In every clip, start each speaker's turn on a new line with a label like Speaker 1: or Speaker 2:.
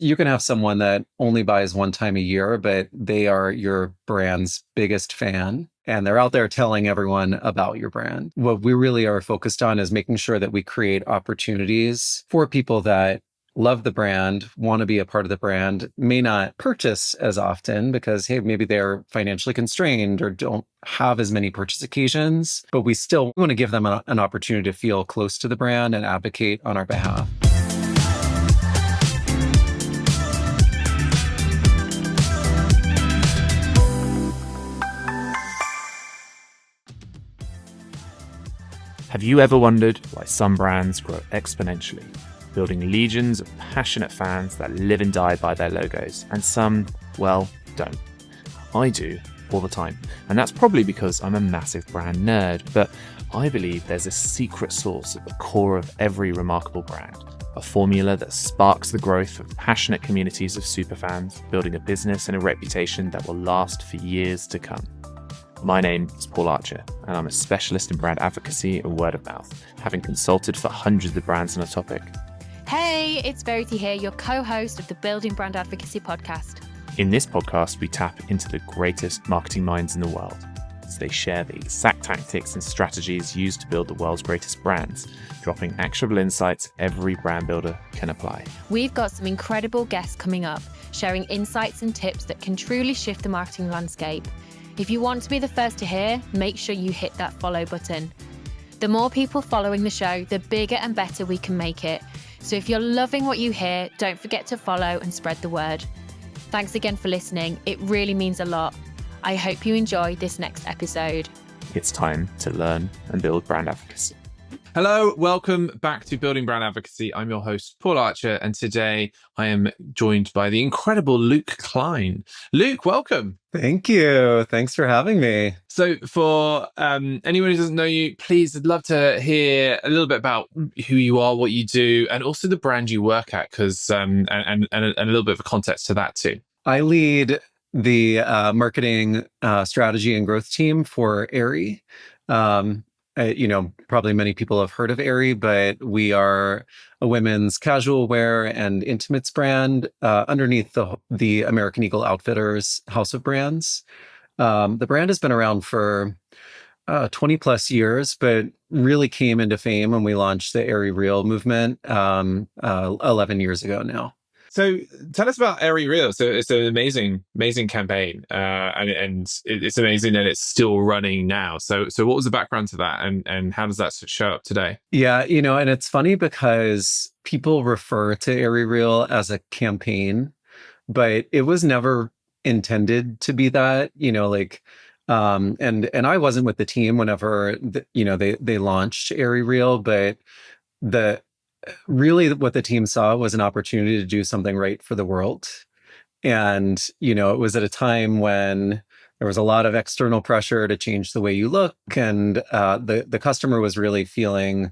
Speaker 1: You can have someone that only buys one time a year, but they are your brand's biggest fan. And they're out there telling everyone about your brand. What we really are focused on is making sure that we create opportunities for people that love the brand, want to be a part of the brand, may not purchase as often because, hey, maybe they're financially constrained or don't have as many purchase occasions, but we still want to give them an opportunity to feel close to the brand and advocate on our behalf.
Speaker 2: Have you ever wondered why some brands grow exponentially, building legions of passionate fans that live and die by their logos, and some, well, don't? I do, all the time, and that's probably because I'm a massive brand nerd, but I believe there's a secret sauce at the core of every remarkable brand, a formula that sparks the growth of passionate communities of superfans, building a business and a reputation that will last for years to come. My name is Paul Archer, and I'm a specialist in brand advocacy and word of mouth, having consulted for hundreds of brands on a topic.
Speaker 3: Hey, it's Verity here, your co-host of the Building Brand Advocacy podcast.
Speaker 2: In this podcast, we tap into the greatest marketing minds in the world as they share the exact tactics and strategies used to build the world's greatest brands, dropping actionable insights every brand builder can apply.
Speaker 3: We've got some incredible guests coming up, sharing insights and tips that can truly shift the marketing landscape. If you want to be the first to hear, make sure you hit that follow button. The more people following the show, the bigger and better we can make it. So if you're loving what you hear, don't forget to follow and spread the word. Thanks again for listening. It really means a lot. I hope you enjoy this next episode.
Speaker 2: It's time to learn and build brand advocacy.
Speaker 4: Hello, welcome back to Building Brand Advocacy. I'm your host, Paul Archer, and today I am joined by the incredible Luke Klein. Luke, welcome.
Speaker 1: Thank you. Thanks for having me.
Speaker 4: So for anyone who doesn't know you, please, I'd love to hear a little bit about who you are, what you do, and also the brand you work at, because and a little bit of a context to that too.
Speaker 1: I lead the marketing strategy and growth team for Aerie. Probably many people have heard of Aerie, but we are a women's casual wear and intimates brand underneath the American Eagle Outfitters house of brands. The brand has been around for 20 plus years, but really came into fame when we launched the AerieREAL movement 11 years ago now.
Speaker 4: So tell us about AerieREAL. So it's an amazing campaign, and it's amazing that it's still running now. So what was the background to that, and how does that show up today?
Speaker 1: Yeah, and it's funny because people refer to AerieREAL as a campaign, but it was never intended to be that. And I wasn't with the team whenever they launched AerieREAL, but really what the team saw was an opportunity to do something right for the world. And, it was at a time when there was a lot of external pressure to change the way you look. And the customer was really feeling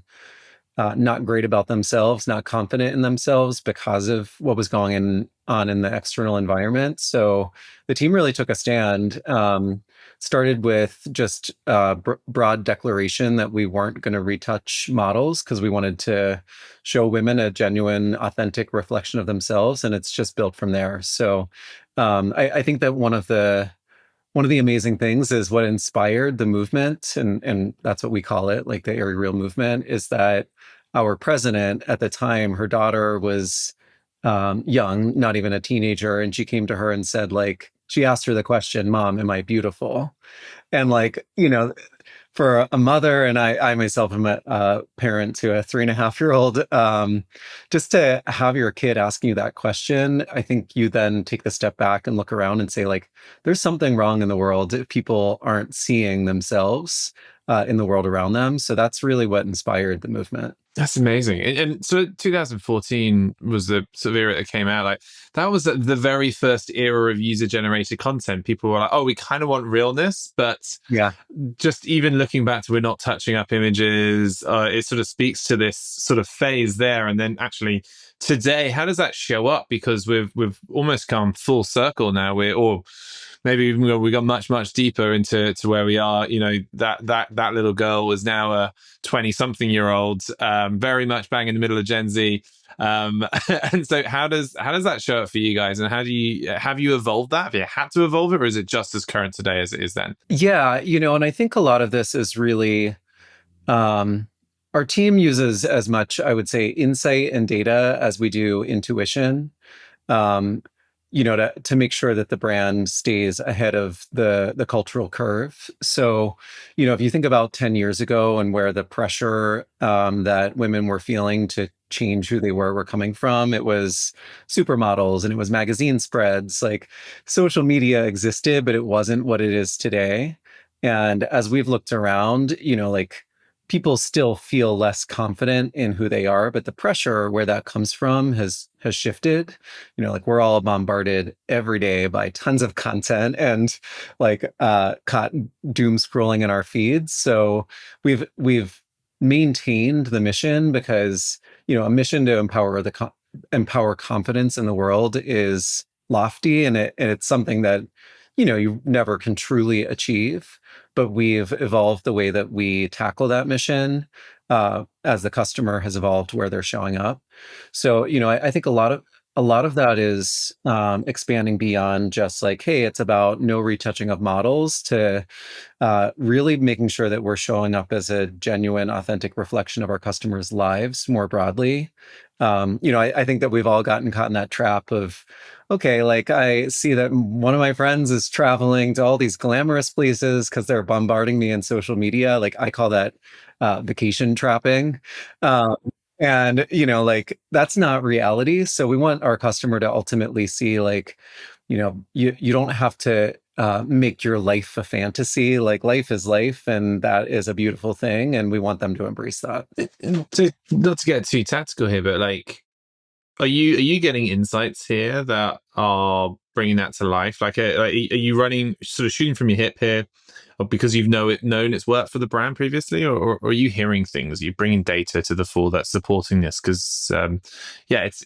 Speaker 1: not great about themselves, not confident in themselves because of what was going on in the external environment. So the team really took a stand, started with just a broad declaration that we weren't going to retouch models because we wanted to show women a genuine, authentic reflection of themselves. And it's just built from there. So I think that one of the amazing things is what inspired the movement, and that's what we call it, like the AerieREAL movement, is that our president at the time, her daughter was young, not even a teenager, and she came to her and said, she asked her the question, "Mom, am I beautiful?" And for a mother, and I myself am a parent to a 3.5-year-old, just to have your kid asking you that question, I think you then take the step back and look around and say, there's something wrong in the world if people aren't seeing themselves in the world around them. So that's really what inspired the movement.
Speaker 4: That's amazing. And so 2014 was the sort of era that came out. That was the very first era of user-generated content. People were like, oh, we kind of want realness, but
Speaker 1: yeah,
Speaker 4: just even looking back to we're not touching up images, it sort of speaks to this sort of phase there. And then actually today, how does that show up? Because we've almost come full circle now. maybe even we got much deeper into where we are. That little girl was now a 20-something-year-old, very much bang in the middle of Gen Z. And so how does that show up for you guys, and have you evolved that? Have you had to evolve it, or is it just as current today as it is then?
Speaker 1: Yeah, and I think a lot of this is really our team uses as much, I would say, insight and data as we do intuition. um, to make sure that the brand stays ahead of the cultural curve. So, if you think about 10 years ago and where the pressure that women were feeling to change who they were coming from, it was supermodels and it was magazine spreads. Like social media existed, but it wasn't what it is today. And as we've looked around, like people still feel less confident in who they are, but the pressure where that comes from has shifted. Like we're all bombarded every day by tons of content and like caught doom scrolling in our feeds. So we've maintained the mission because a mission to empower confidence in the world is lofty, and it's something that you never can truly achieve. But we've evolved the way that we tackle that mission as the customer has evolved where they're showing up. So, I think a lot of that is expanding beyond just like, hey, it's about no retouching of models, to really making sure that we're showing up as a genuine, authentic reflection of our customers' lives more broadly. I think that we've all gotten caught in that trap of, okay, like I see that one of my friends is traveling to all these glamorous places because they're bombarding me in social media. Like I call that vacation trapping. Um, and, like that's not reality. So we want our customer to ultimately see like, you don't have to make your life a fantasy. Like life is life, and that is a beautiful thing. And we want them to embrace that.
Speaker 4: Not to get too tactical here, but like, are you getting insights here that are bringing that to life? Like, are you running sort of shooting from your hip here, or because you've known it's worked for the brand previously, or are you hearing things? Are you bringing data to the fore that's supporting this? Because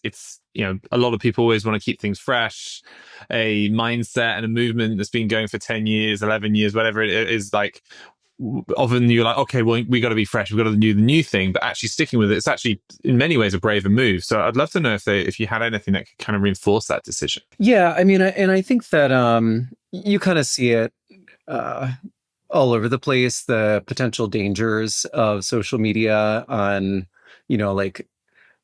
Speaker 4: it's a lot of people always want to keep things fresh, a mindset and a movement that's been going for 10 years, 11 years, whatever it is. Like often you're like, okay, well, we got to be fresh, we've got to do the new thing, but actually sticking with it's actually in many ways a braver move. So I'd love to know if you had anything that could kind of reinforce that decision.
Speaker 1: Yeah, I mean, and I think that you kind of see it uh, all over the place, the potential dangers of social media on, like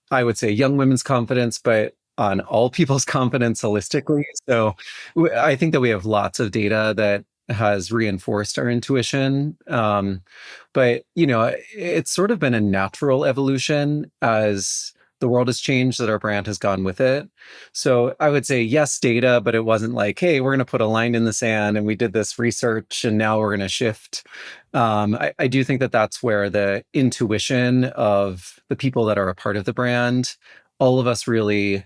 Speaker 1: I would say young women's confidence, but on all people's confidence holistically. So I think that we have lots of data that has reinforced our intuition. But, it's sort of been a natural evolution as the world has changed, that our brand has gone with it. So I would say yes, data, but it wasn't like, hey, we're going to put a line in the sand and we did this research and now we're going to shift. I do think that that's where the intuition of the people that are a part of the brand, all of us really,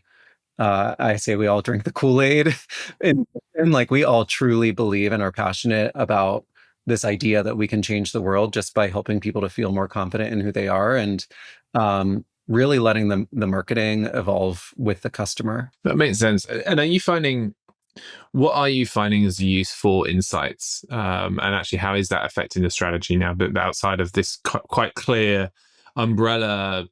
Speaker 1: I say we all drink the Kool-Aid and like we all truly believe and are passionate about this idea that we can change the world just by helping people to feel more confident in who they are, and really letting the marketing evolve with the customer.
Speaker 4: That makes sense. And what are you finding as useful insights? And actually, how is that affecting the strategy now, but outside of this quite clear umbrella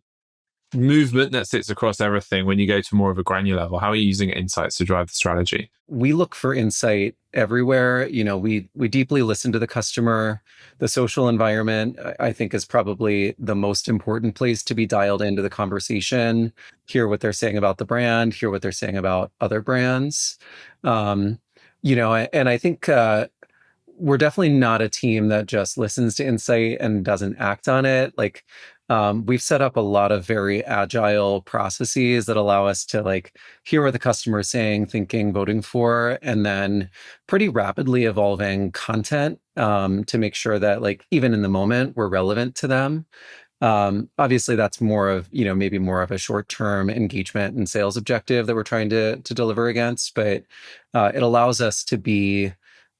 Speaker 4: movement that sits across everything? When you go to more of a granular level, how are you using insights to drive the strategy?
Speaker 1: We look for insight everywhere. We deeply listen to the customer. The social environment, I think, is probably the most important place to be dialed into the conversation, hear what they're saying about the brand, hear what they're saying about other brands. Um, and I think we're definitely not a team that just listens to insight and doesn't act on it. Like, we've set up a lot of very agile processes that allow us to like hear what the customer is saying, thinking, voting for, and then pretty rapidly evolving content to make sure that like even in the moment we're relevant to them. Obviously, that's more of maybe more of a short-term engagement and sales objective that we're trying to deliver against, but it allows us to be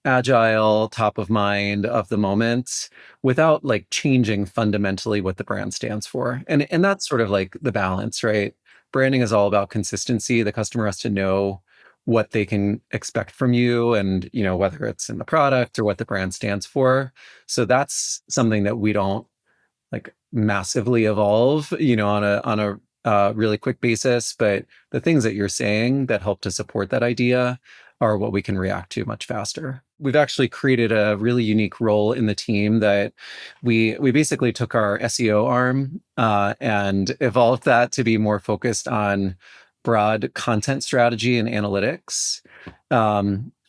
Speaker 1: agile, top of mind of the moment without like changing fundamentally what the brand stands for. And that's sort of like the balance, right? Branding is all about consistency. The customer has to know what they can expect from you, and whether it's in the product or what the brand stands for. So that's something that we don't like massively evolve, on a really quick basis. But the things that you're saying that help to support that idea are what we can react to much faster. We've actually created a really unique role in the team that we basically took our SEO arm and evolved that to be more focused on broad content strategy and analytics.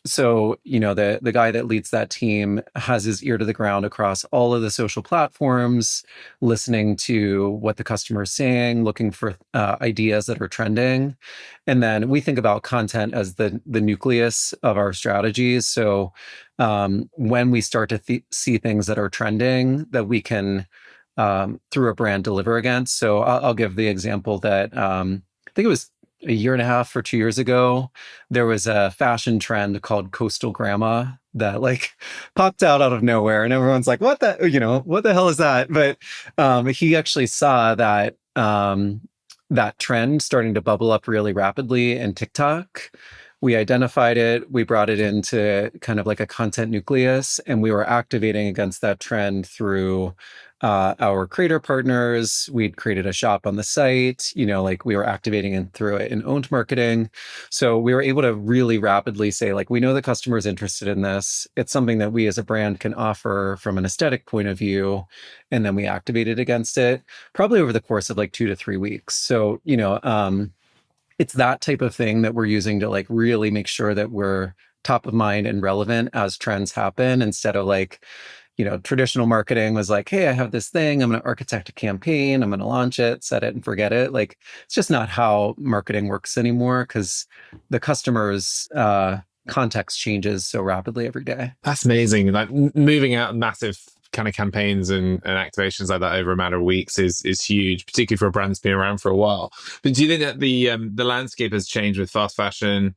Speaker 1: So, the guy that leads that team has his ear to the ground across all of the social platforms, listening to what the customer is saying, looking for ideas that are trending. And then we think about content as the nucleus of our strategies. So when we start to see things that are trending that we can, through a brand, deliver against. So I'll give the example that I think it was a year and a half or 2 years ago, there was a fashion trend called coastal grandma that like popped out of nowhere, and everyone's like, what the hell is that? But he actually saw that that trend starting to bubble up really rapidly in TikTok. We identified it, we brought it into kind of like a content nucleus, and we were activating against that trend through our creator partners. We'd created a shop on the site, like we were activating and through it in owned marketing. So we were able to really rapidly say, like, we know the customer is interested in this. It's something that we as a brand can offer from an aesthetic point of view. And then we activated against it probably over the course of like 2 to 3 weeks. So, it's that type of thing that we're using to like really make sure that we're top of mind and relevant as trends happen, instead of like, traditional marketing was like, hey, I have this thing, I'm going to architect a campaign, I'm going to launch it, set it and forget it. Like, it's just not how marketing works anymore, because the customer's context changes so rapidly every day.
Speaker 4: That's amazing. Like moving out massive kind of campaigns and activations like that over a matter of weeks is huge, particularly for a brand that's been around for a while. But do you think that the landscape has changed with fast fashion,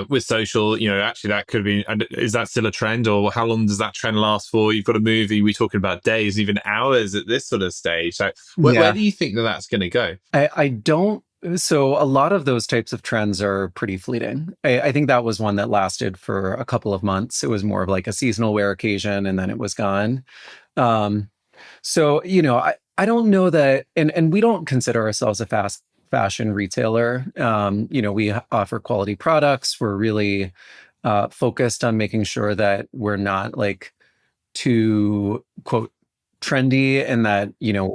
Speaker 4: with social? Actually, that could be. Is that still a trend, or how long does that trend last for? You've got a movie. We're talking about days, even hours at this sort of stage. So, where do you think that that's going to go?
Speaker 1: I don't. So a lot of those types of trends are pretty fleeting. I think that was one that lasted for a couple of months. It was more of like a seasonal wear occasion, and then it was gone. Um, so, I don't know that, and we don't consider ourselves a fast fashion retailer. We offer quality products. We're really focused on making sure that we're not like too, quote, trendy, and that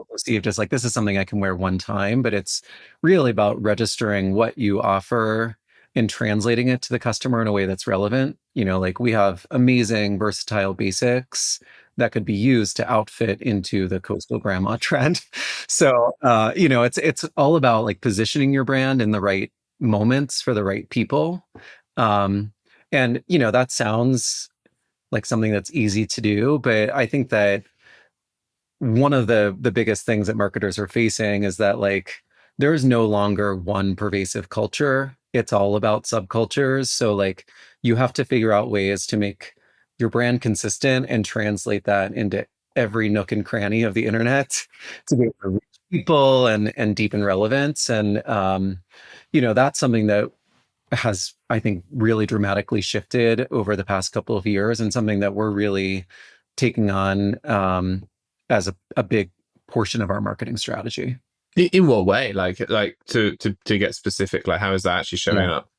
Speaker 1: perceived as like, this is something I can wear one time. But it's really about registering what you offer and translating it to the customer in a way that's relevant. Like, we have amazing versatile basics that could be used to outfit into the coastal grandma trend. So it's all about like positioning your brand in the right moments for the right people. And that sounds like something that's easy to do, but I think that one of the biggest things that marketers are facing is that like there is no longer one pervasive culture. It's all about subcultures. So like you have to figure out ways to make your brand consistent and translate that into every nook and cranny of the internet to be able to reach people and deepen relevance. And that's something that has, I think, really dramatically shifted over the past couple of years, and something that we're really taking on as a big portion of our marketing strategy.
Speaker 4: In what way? Like to get specific, like how is that actually showing up?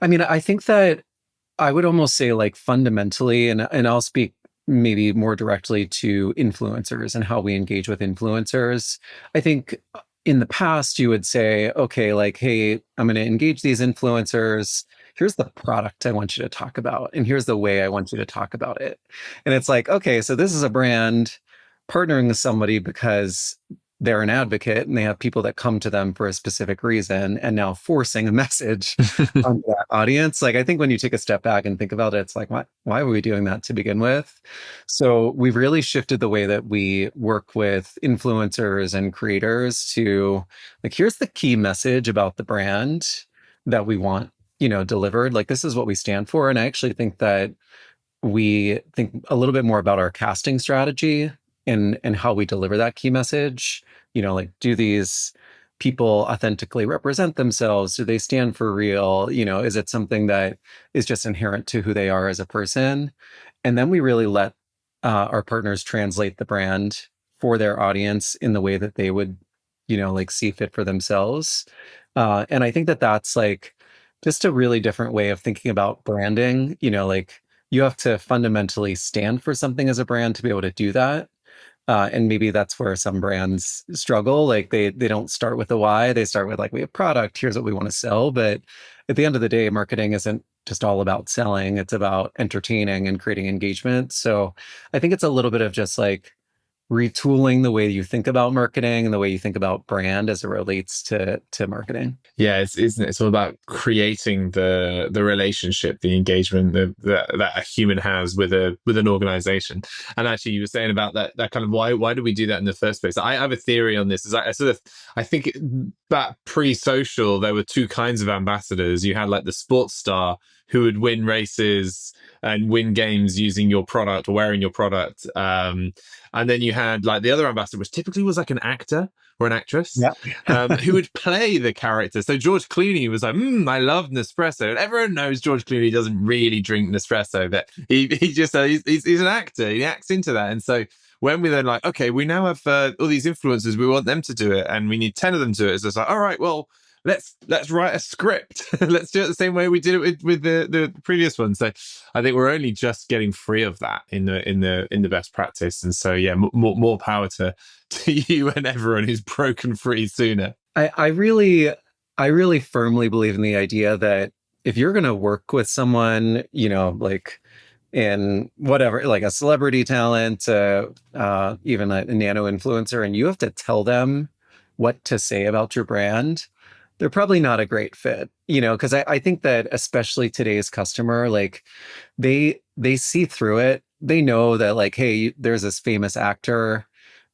Speaker 1: I mean, I think that I would almost say like fundamentally, and I'll speak maybe more directly to influencers and how we engage with influencers. I think in the past you would say, okay, like, hey, I'm going to engage these influencers. Here's the product I want you to talk about, and here's the way I want you to talk about it. And it's like, okay, so this is a brand partnering with somebody because they're an advocate and they have people that come to them for a specific reason, and now forcing a message on that audience. Like, I think when you take a step back and think about it, it's like, why were we doing that to begin with? So we've really shifted the way that we work with influencers and creators to like, here's the key message about the brand that we want, delivered. Like, this is what we stand for. And I actually think that we think a little bit more about our casting strategy and how we deliver that key message. Like, do these people authentically represent themselves? Do they stand for real? Is it something that is just inherent to who they are as a person? And then we really let our partners translate the brand for their audience in the way that they would, like see fit for themselves. And I think that that's like just a really different way of thinking about branding. Like you have to fundamentally stand for something as a brand to be able to do that. And maybe that's where some brands struggle. Like they don't start with the why. They start with like, we have product, here's what we want to sell. But at the end of the day, marketing isn't just all about selling. It's about entertaining and creating engagement. So I think it's a little bit of just like retooling the way you think about marketing and the way you think about brand as it relates to marketing.
Speaker 4: Yeah, isn't it? It's all about creating the relationship, the engagement that a human has with an organization. And actually, you were saying about that kind of why do we do that in the first place? I have a theory on this. Is I think that pre-social there were two kinds of ambassadors. You had like the sports star who would win races and win games using your product or wearing your product. And then you had like the other ambassador, which typically was like an actor or an actress,
Speaker 1: Yeah.
Speaker 4: who would play the character. So George Clooney was like, I love Nespresso. And everyone knows George Clooney doesn't really drink Nespresso, but he just, he's an actor. He acts into that. And so when we then like, okay, we now have all these influencers, we want them to do it. And we need 10 of them to do it. It's just like, all right, well, let's write a script. Let's do it the same way we did it with the previous one. So I think we're only just getting free of that in the best practice. And so yeah, more power to you and everyone who's broken free sooner.
Speaker 1: I really firmly believe in the idea that if you're going to work with someone, like in whatever, like a celebrity talent, even a nano influencer, and you have to tell them what to say about your brand, they're probably not a great fit, because I think that especially today's customer, like they see through it. They know that like, hey, there's this famous actor.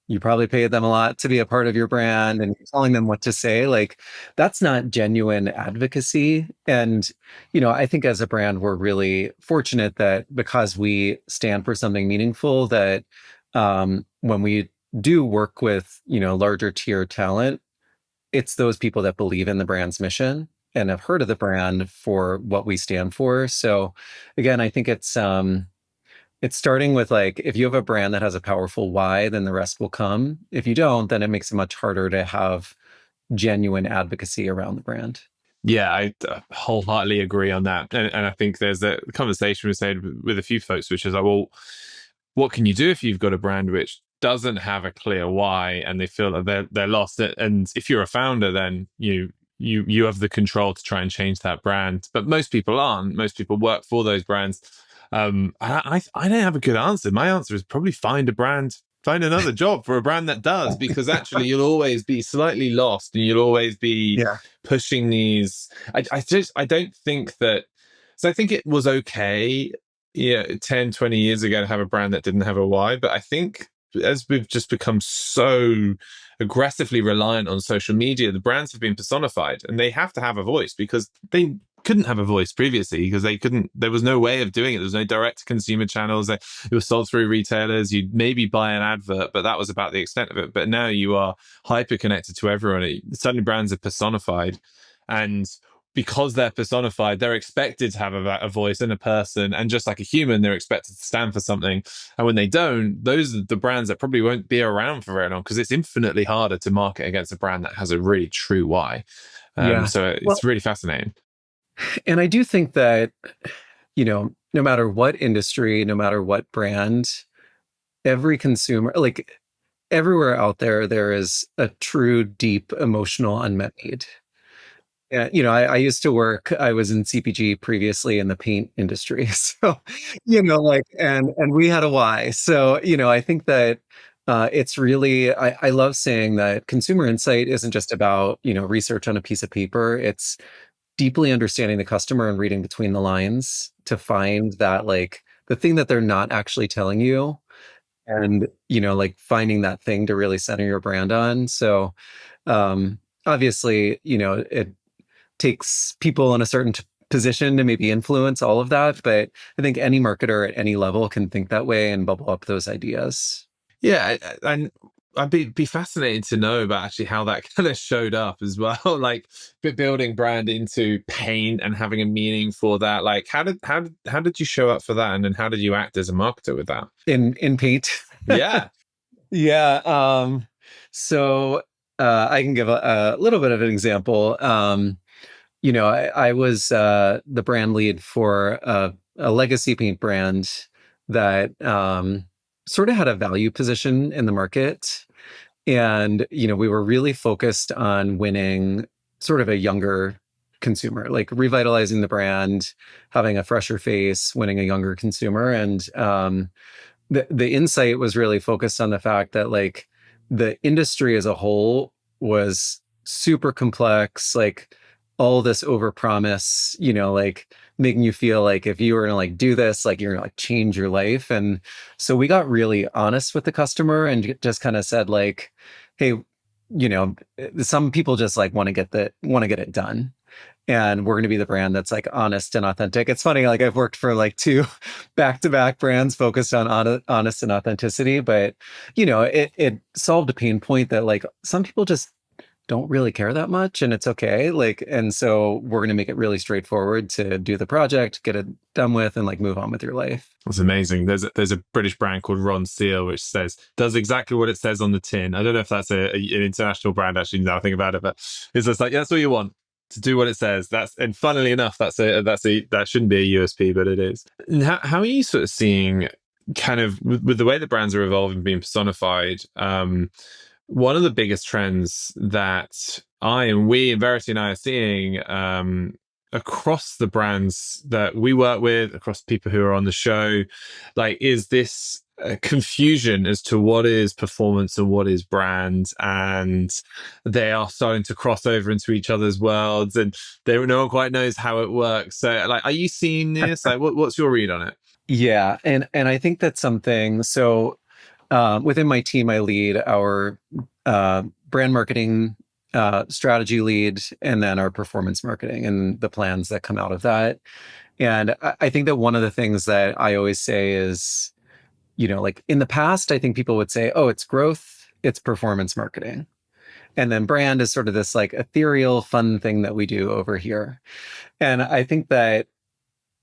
Speaker 1: You probably paid them a lot to be a part of your brand and you're telling them what to say. Like that's not genuine advocacy. And, I think as a brand, we're really fortunate that because we stand for something meaningful, that when we do work with, larger tier talent, it's those people that believe in the brand's mission and have heard of the brand for what we stand for. So again, I think it's starting with like, if you have a brand that has a powerful why, then the rest will come. If you don't, then it makes it much harder to have genuine advocacy around the brand.
Speaker 4: Yeah, I wholeheartedly agree on that. And I think there's a conversation we had with a few folks, which is like, well, what can you do if you've got a brand which doesn't have a clear why and they feel that they're lost? And if you're a founder, then you have the control to try and change that brand. But most people aren't. Most people work for those brands. I don't have a good answer. My answer is probably find another job for a brand that does, because actually you'll always be slightly lost and you'll always be pushing these. I don't think that. So I think it was okay, 10, 20 years ago to have a brand that didn't have a why. But I think as we've just become so aggressively reliant on social media, the brands have been personified and they have to have a voice because they couldn't have a voice previously because there was no way of doing it. There was no direct to consumer channels. It was sold through retailers. You'd maybe buy an advert, but that was about the extent of it. But now you are hyper connected to everyone. Suddenly brands are personified, and because they're personified, they're expected to have a voice and a person, and just like a human, they're expected to stand for something. And when they don't, those are the brands that probably won't be around for very long, because it's infinitely harder to market against a brand that has a really true why. So it's really fascinating.
Speaker 1: And I do think that, no matter what industry, no matter what brand, every consumer, like everywhere out there, there is a true, deep, emotional unmet need. Yeah, I used to work, I was in CPG previously in the paint industry. So, and we had a why. So, I think that it's really, I love saying that consumer insight isn't just about, research on a piece of paper. It's deeply understanding the customer and reading between the lines to find that like the thing that they're not actually telling you, and like finding that thing to really center your brand on. So obviously it takes people in a certain position to maybe influence all of that, but I think any marketer at any level can think that way and bubble up those ideas.
Speaker 4: Yeah, and I'd be fascinated to know about actually how that kind of showed up as well. Like building brand into paint and having a meaning for that. Like how did you show up for that, and then how did you act as a marketer with that?
Speaker 1: In paint.
Speaker 4: Yeah.
Speaker 1: Yeah. So I can give a little bit of an example. I was the brand lead for a legacy paint brand that sort of had a value position in the market. And, we were really focused on winning sort of a younger consumer, like revitalizing the brand, having a fresher face, winning a younger consumer. And the insight was really focused on the fact that like the industry as a whole was super complex, like all this overpromise, like making you feel like if you were gonna like do this, like you're gonna like change your life. And so we got really honest with the customer and just kind of said like, hey, some people just like want to get it done, and we're going to be the brand that's like honest and authentic. It's funny, like I've worked for like two back-to-back brands focused on honest and authenticity, but it solved a pain point that like some people just don't really care that much, and it's okay. Like, and so we're going to make it really straightforward to do the project, get it done with, and like move on with your life.
Speaker 4: That's amazing. There's a British brand called Ron Seal, which does exactly what it says on the tin. I don't know if that's an international brand actually. Now I think about it, but it's just like, yeah, that's what you want, to do what it says. And funnily enough, that shouldn't be a USP, but it is. And how are you sort of seeing kind of with the way the brands are evolving, being personified? One of the biggest trends that we, Verity and I, are seeing across the brands that we work with, across people who are on the show, like, is this confusion as to what is performance and what is brand, and they are starting to cross over into each other's worlds, and no one quite knows how it works. So, like, are you seeing this? Like, what's your read on it?
Speaker 1: Yeah, and I think that's something. So within my team, I lead our brand marketing strategy lead, and then our performance marketing and the plans that come out of that. And I think that one of the things that I always say is, like in the past, I think people would say, oh, it's growth, it's performance marketing. And then brand is sort of this like ethereal, fun thing that we do over here. And I think that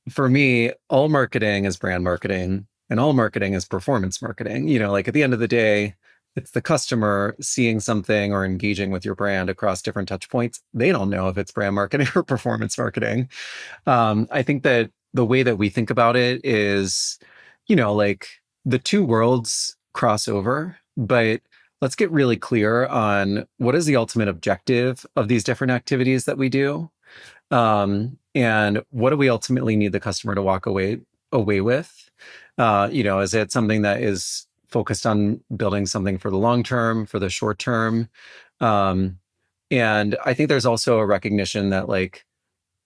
Speaker 1: for me, all marketing is brand marketing and all marketing is performance marketing. Like at the end of the day, it's the customer seeing something or engaging with your brand across different touch points. They don't know if it's brand marketing or performance marketing. I think that the way that we think about it is, like the two worlds cross over, but let's get really clear on what is the ultimate objective of these different activities that we do. And what do we ultimately need the customer to walk away with? Is it something that is focused on building something for the long term, for the short term? And I think there's also a recognition that like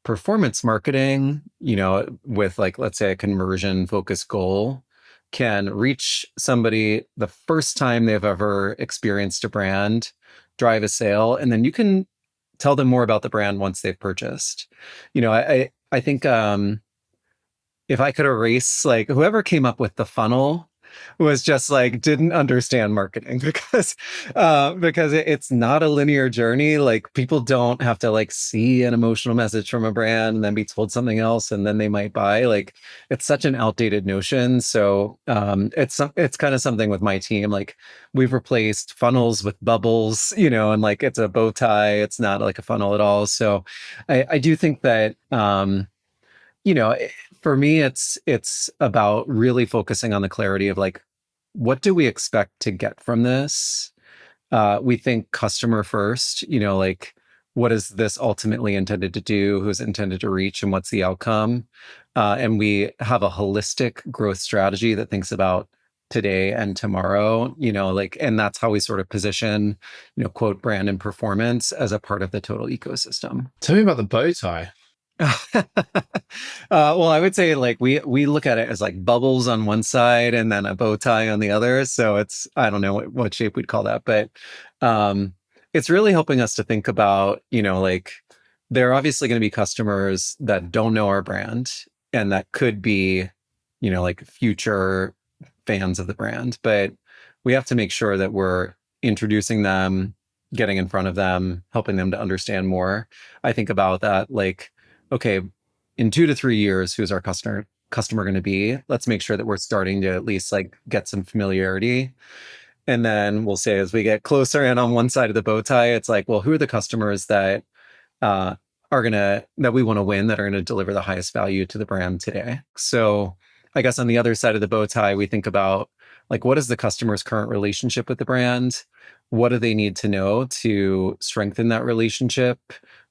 Speaker 1: performance marketing, with like, let's say a conversion focused goal, can reach somebody the first time they've ever experienced a brand, drive a sale, and then you can tell them more about the brand once they've purchased. I think if I could erase like whoever came up with the funnel was just like didn't understand marketing because it's not a linear journey. Like people don't have to like see an emotional message from a brand and then be told something else and then they might buy. Like it's such an outdated notion. So it's kind of something with my team. Like we've replaced funnels with bubbles, and like it's a bow tie. It's not like a funnel at all. So I do think that for me, it's about really focusing on the clarity of like, what do we expect to get from this? We think customer first, like what is this ultimately intended to do? Who's intended to reach, and what's the outcome? And we have a holistic growth strategy that thinks about today and tomorrow, and that's how we sort of position, quote, brand and performance as a part of the total ecosystem.
Speaker 4: Tell me about the bow tie.
Speaker 1: Well, I would say like we look at it as like bubbles on one side and then a bow tie on the other. So I don't know what shape we'd call that, but it's really helping us to think about, like there are obviously going to be customers that don't know our brand and that could be, like future fans of the brand, but we have to make sure that we're introducing them, getting in front of them, helping them to understand more. I think about that like, okay, in 2 to 3 years, who's our customer going to be? Let's make sure that we're starting to at least like get some familiarity. And then we'll say as we get closer and on one side of the bow tie, it's like, well, who are the customers that uh, that we want to win, that are gonna deliver the highest value to the brand today? So I guess on the other side of the bow tie, we think about like, what is the customer's current relationship with the brand? What do they need to know to strengthen that relationship?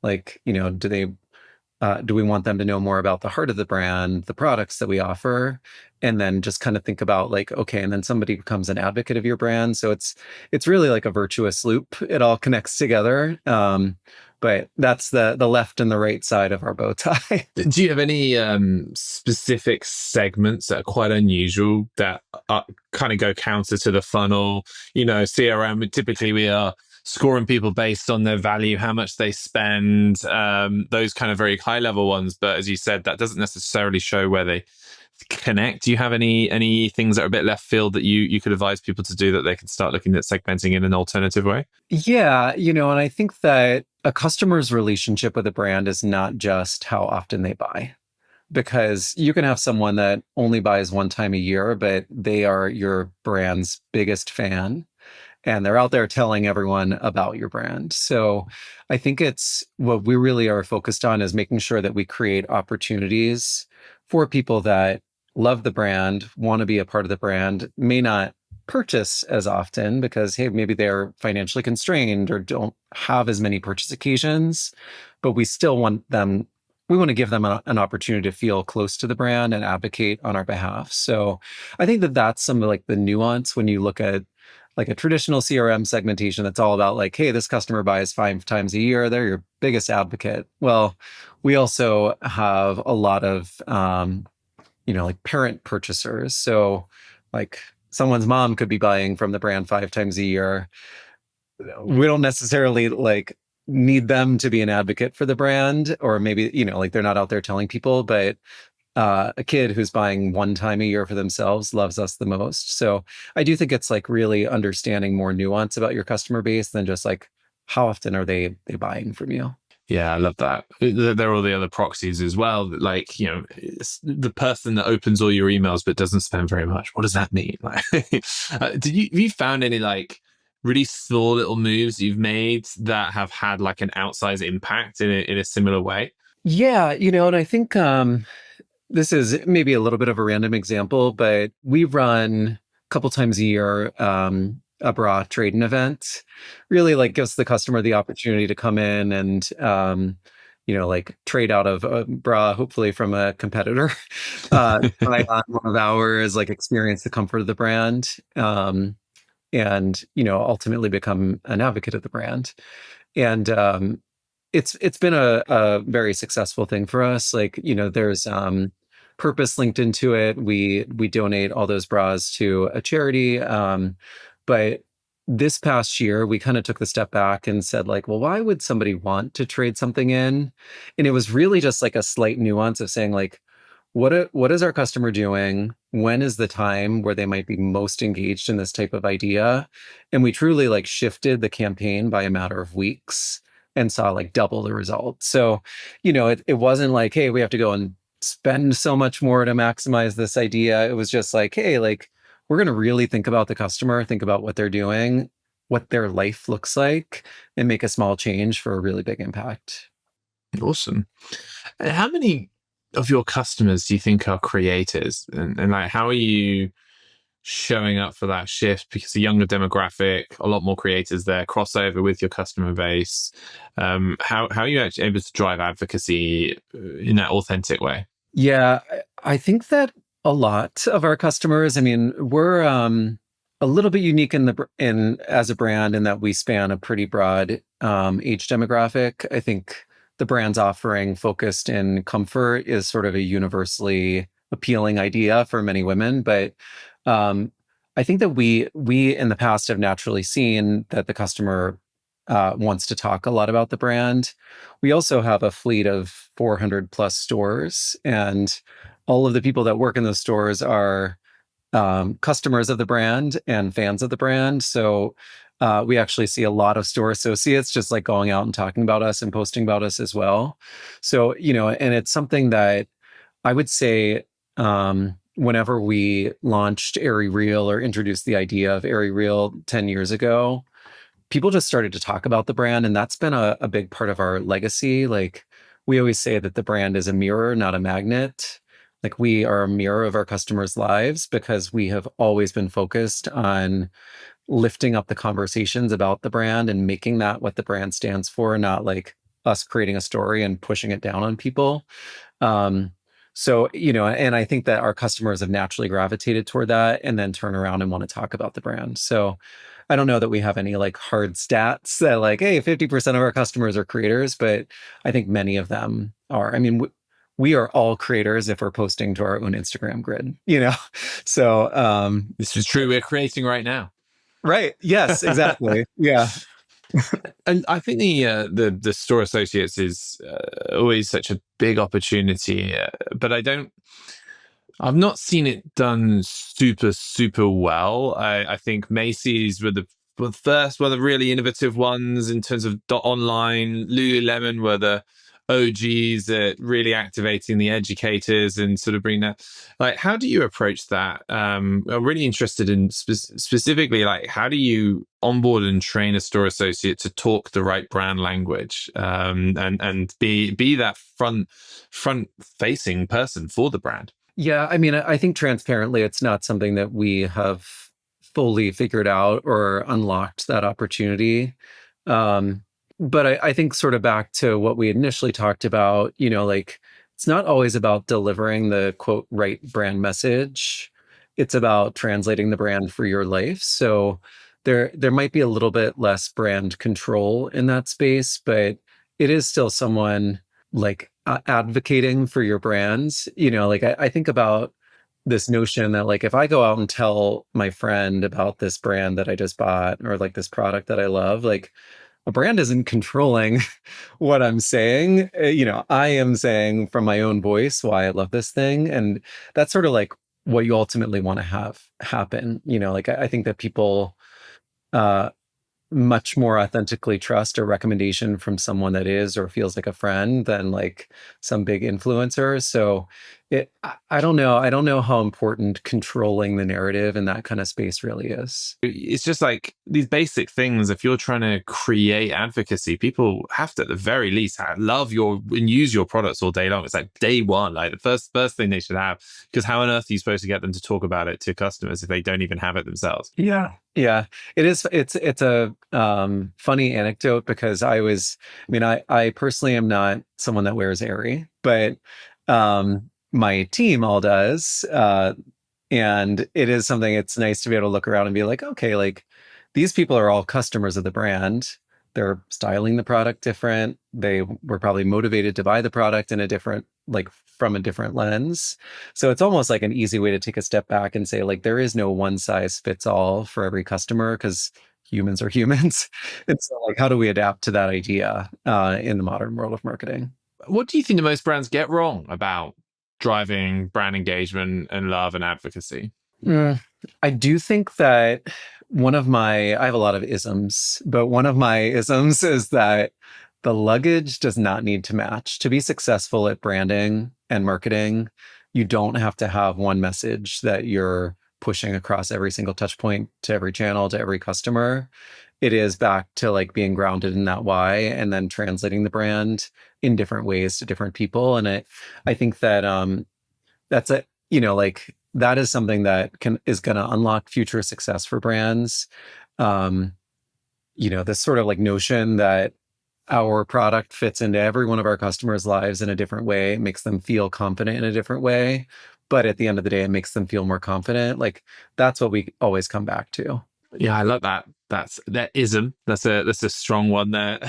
Speaker 1: Like, do we want them to know more about the heart of the brand, the products that we offer? And then just kind of think about like, okay, and then somebody becomes an advocate of your brand. So it's really like a virtuous loop. It all connects together. But that's the left and the right side of our bow tie.
Speaker 4: Do you have any specific segments that are quite unusual that kind of go counter to the funnel? CRM, typically we are scoring people based on their value, how much they spend, those kind of very high level ones. But as you said, that doesn't necessarily show where they connect. Do you have any things that are a bit left field that you could advise people to do that they can start looking at segmenting in an alternative way?
Speaker 1: Yeah, and I think that a customer's relationship with a brand is not just how often they buy, because you can have someone that only buys one time a year, but they are your brand's biggest fan and they're out there telling everyone about your brand. So I think it's what we really are focused on is making sure that we create opportunities for people that love the brand, want to be a part of the brand, may not purchase as often because, hey, maybe they're financially constrained or don't have as many purchase occasions, but we still want them. We want to give them an opportunity to feel close to the brand and advocate on our behalf. So I think that that's some of like the nuance when you look at like a traditional CRM segmentation that's all about like, hey, this customer buys 5 times a year, they're your biggest advocate. Well, we also have a lot of, like parent purchasers. So like someone's mom could be buying from the brand 5 times a year. We don't necessarily like need them to be an advocate for the brand, or maybe, like they're not out there telling people, but a kid who's buying 1 time a year for themselves loves us the most. So I do think it's like really understanding more nuance about your customer base than just like how often are they buying from you.
Speaker 4: Yeah, I love that. There are all the other proxies as well. Like, it's the person that opens all your emails but doesn't spend very much. What does that mean? Like, have you found any like really small little moves you've made that have had like an outsized impact in a similar way?
Speaker 1: Yeah, and I think this is maybe a little bit of a random example, but we run a couple times a year a bra trade-in event. Really like gives the customer the opportunity to come in and like trade out of a bra, hopefully from a competitor, try on one of ours, like experience the comfort of the brand, and ultimately become an advocate of the brand. And it's been a very successful thing for us. Like, there's purpose linked into it. We donate all those bras to a charity. But this past year, we kind of took the step back and said, like, well, why would somebody want to trade something in? And it was really just like a slight nuance of saying, like, what is our customer doing? When is the time where they might be most engaged in this type of idea? And we truly like shifted the campaign by a matter of weeks and saw like double the results. So, it wasn't like, hey, we have to go and spend so much more to maximize this idea. It was just like, hey, like we're going to really think about the customer, think about what they're doing, what their life looks like, and make a small change for a really big impact.
Speaker 4: Awesome. And how many of your customers do you think are creators? And like, how are you showing up for that shift? Because a younger demographic, a lot more creators there, crossover with your customer base. How are you actually able to drive advocacy in that authentic way?
Speaker 1: Yeah, I think that a lot of our customers, I mean, we're a little bit unique in as a brand in that we span a pretty broad age demographic. I think the brand's offering focused in comfort is sort of a universally appealing idea for many women, but I think that we in the past have naturally seen that the customer wants to talk a lot about the brand. We also have a fleet of 400 plus stores, and all of the people that work in those stores are customers of the brand and fans of the brand. So We actually see a lot of store associates just like going out and talking about us and posting about us as well. So, and it's something that I would say whenever we launched AerieREAL or introduced the idea of AerieREAL 10 years ago, people just started to talk about the brand. And that's been a big part of our legacy. Like we always say that the brand is a mirror, not a magnet. Like we are a mirror of our customers' lives because we have always been focused on lifting up the conversations about the brand and making that what the brand stands for, not like us creating a story and pushing it down on people. Um, so, and I think that our customers have naturally gravitated toward that and then turn around and want to talk about the brand. So I don't know that we have any like hard stats that like, hey, 50% of our customers are creators, but I think many of them are. I mean, we are all creators if we're posting to our own Instagram grid, So,
Speaker 4: This is true. We're creating right now.
Speaker 1: right. Yes, exactly. Yeah.
Speaker 4: And I think the store associates is always such a big opportunity, but I've not seen it done super well. I think Macy's were the first, were the really innovative ones in terms of online. Lululemon were the OGs at really activating the educators and sort of bring that. Like, how do you approach that? I'm really interested in specifically, like, how do you onboard and train a store associate to talk the right brand language, and be that front facing person for the brand?
Speaker 1: Yeah, I mean, I think transparently, it's not something that we have fully figured out or unlocked that opportunity. Um, but I think sort of back to what we initially talked about, like it's not always about delivering the quote right brand message. It's about translating the brand for your life. So there might be a little bit less brand control in that space, but it is still someone like advocating for your brands. Like I think about this notion that like if I go out and tell my friend about this brand that I just bought or like this product that I love, like a brand isn't controlling what I'm saying. I am saying from my own voice why I love this thing. And that's sort of like what you ultimately want to have happen. Like I think that people uh much more authentically trust a recommendation from someone that is or feels like a friend than like some big influencer. So I don't know. I don't know how important controlling the narrative in that kind of space really is.
Speaker 4: It's just like these basic things. If you're trying to create advocacy, people have to at the very least love your and use your products all day long. It's like day one, like the first thing they should have, because how on earth are you supposed to get them to talk about it to customers if they don't even have it themselves?
Speaker 1: Yeah. Yeah, it is. It's a funny anecdote because I personally am not someone that wears Aerie, but my team all does. And it is something it's nice to be able to look around and be like, okay, like these people are all customers of the brand. They're styling the product different. They were probably motivated to buy the product in a different, like from a different lens. So it's almost like an easy way to take a step back and say, like, there is no one size fits all for every customer because humans are humans. And so like, how do we adapt to that idea in the modern world of marketing?
Speaker 4: What do you think the most brands get wrong about driving brand engagement and love and advocacy?
Speaker 1: Mm, I do think that I have a lot of isms, but one of my isms is that the luggage does not need to match. To be successful at branding and marketing, you don't have to have one message that you're pushing across every single touch point to every channel, to every customer. It is back to like being grounded in that why and then translating the brand in different ways to different people. And I think that that's it. Like that is something that is going to unlock future success for brands. Um, this sort of like notion that our product fits into every one of our customers' lives in a different way, makes them feel confident in a different way. But at the end of the day, it makes them feel more confident. Like that's what we always come back to.
Speaker 4: Yeah, I love that. That ism. That's a strong one there.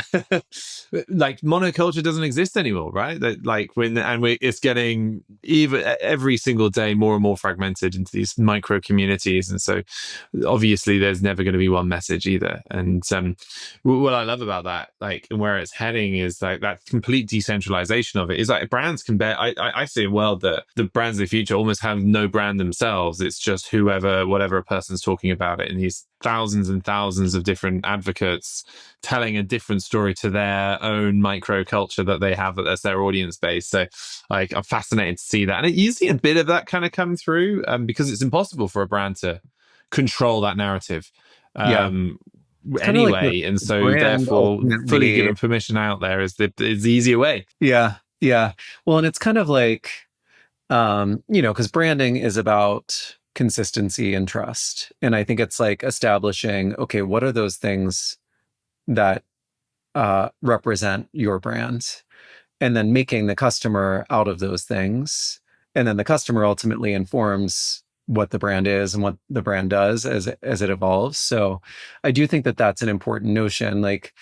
Speaker 4: Like monoculture doesn't exist anymore, right? That like it's getting even every single day more and more fragmented into these micro communities, and so obviously there's never going to be one message either. And what I love about that, like, and where it's heading is like that complete decentralization of it is like brands can bear. I see a world that the brands of the future almost have no brand themselves. It's just whatever a person's talking about it in these thousands and thousands of different advocates telling a different story to their own micro culture that they have, that's their audience base. So like, I'm fascinated to see that. And you see a bit of that kind of come through because it's impossible for a brand to control that narrative.
Speaker 1: Yeah. Kind of like
Speaker 4: Anyway, and
Speaker 1: the
Speaker 4: so
Speaker 1: brand
Speaker 4: therefore fully
Speaker 1: ultimately.
Speaker 4: giving permission out there is the easier way.
Speaker 1: Yeah. Yeah. Well, and it's kind of like, because branding is about consistency and trust. And I think it's like establishing, okay, what are those things that represent your brand? And then making the customer out of those things. And then the customer ultimately informs what the brand is and what the brand does as it evolves. So I do think that that's an important notion. Like,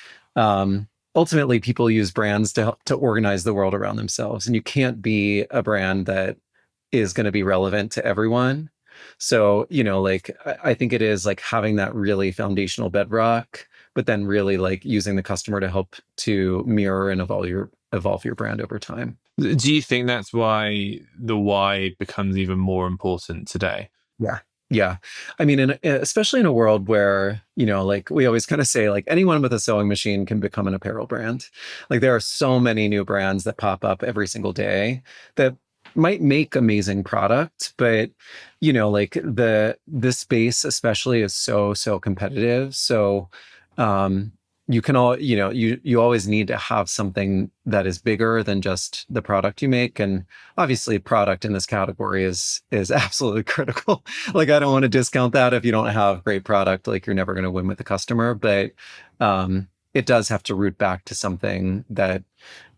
Speaker 1: ultimately people use brands to organize the world around themselves, and you can't be a brand that is going to be relevant to everyone. So, like I think it is like having that really foundational bedrock, but then really like using the customer to help to mirror and evolve your brand over time.
Speaker 4: Do you think that's why the why becomes even more important today?
Speaker 1: Yeah. Yeah. I mean, especially in a world where, like we always kind of say, like anyone with a sewing machine can become an apparel brand. Like there are so many new brands that pop up every single day that might make amazing product, but like this space especially is so competitive. So you can all, you always need to have something that is bigger than just the product you make. And obviously product in this category is absolutely critical. Like I don't want to discount that. If you don't have great product, like you're never going to win with the customer, but it does have to root back to something that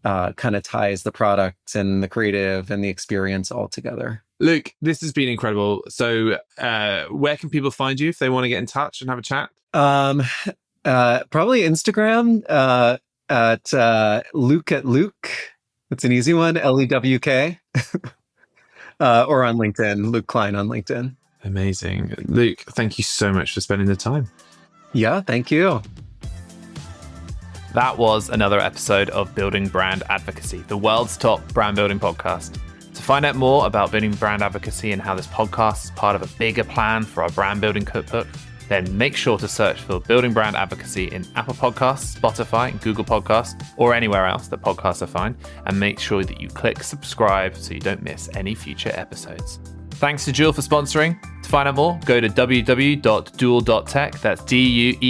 Speaker 1: kind of ties the product and the creative and the experience all together.
Speaker 4: Luke, this has been incredible. So where can people find you if they want to get in touch and have a chat?
Speaker 1: Probably Instagram at Luke at Luke. That's an easy one. LEWK. Or on LinkedIn, Luke Klein on LinkedIn.
Speaker 4: Amazing. Luke, thank you so much for spending the time.
Speaker 1: Yeah, thank you.
Speaker 2: That was another episode of Building Brand Advocacy, the world's top brand building podcast. To find out more about building brand advocacy and how this podcast is part of a bigger plan for our brand building cookbook, then make sure to search for Building Brand Advocacy in Apple Podcasts, Spotify, Google Podcasts, or anywhere else that podcasts are found, and make sure that you click subscribe so you don't miss any future episodes. Thanks to Duel for sponsoring. To find out more, go to www.duel.tech, that's duel.tech.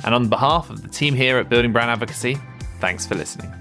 Speaker 2: And on behalf of the team here at Building Brand Advocacy, thanks for listening.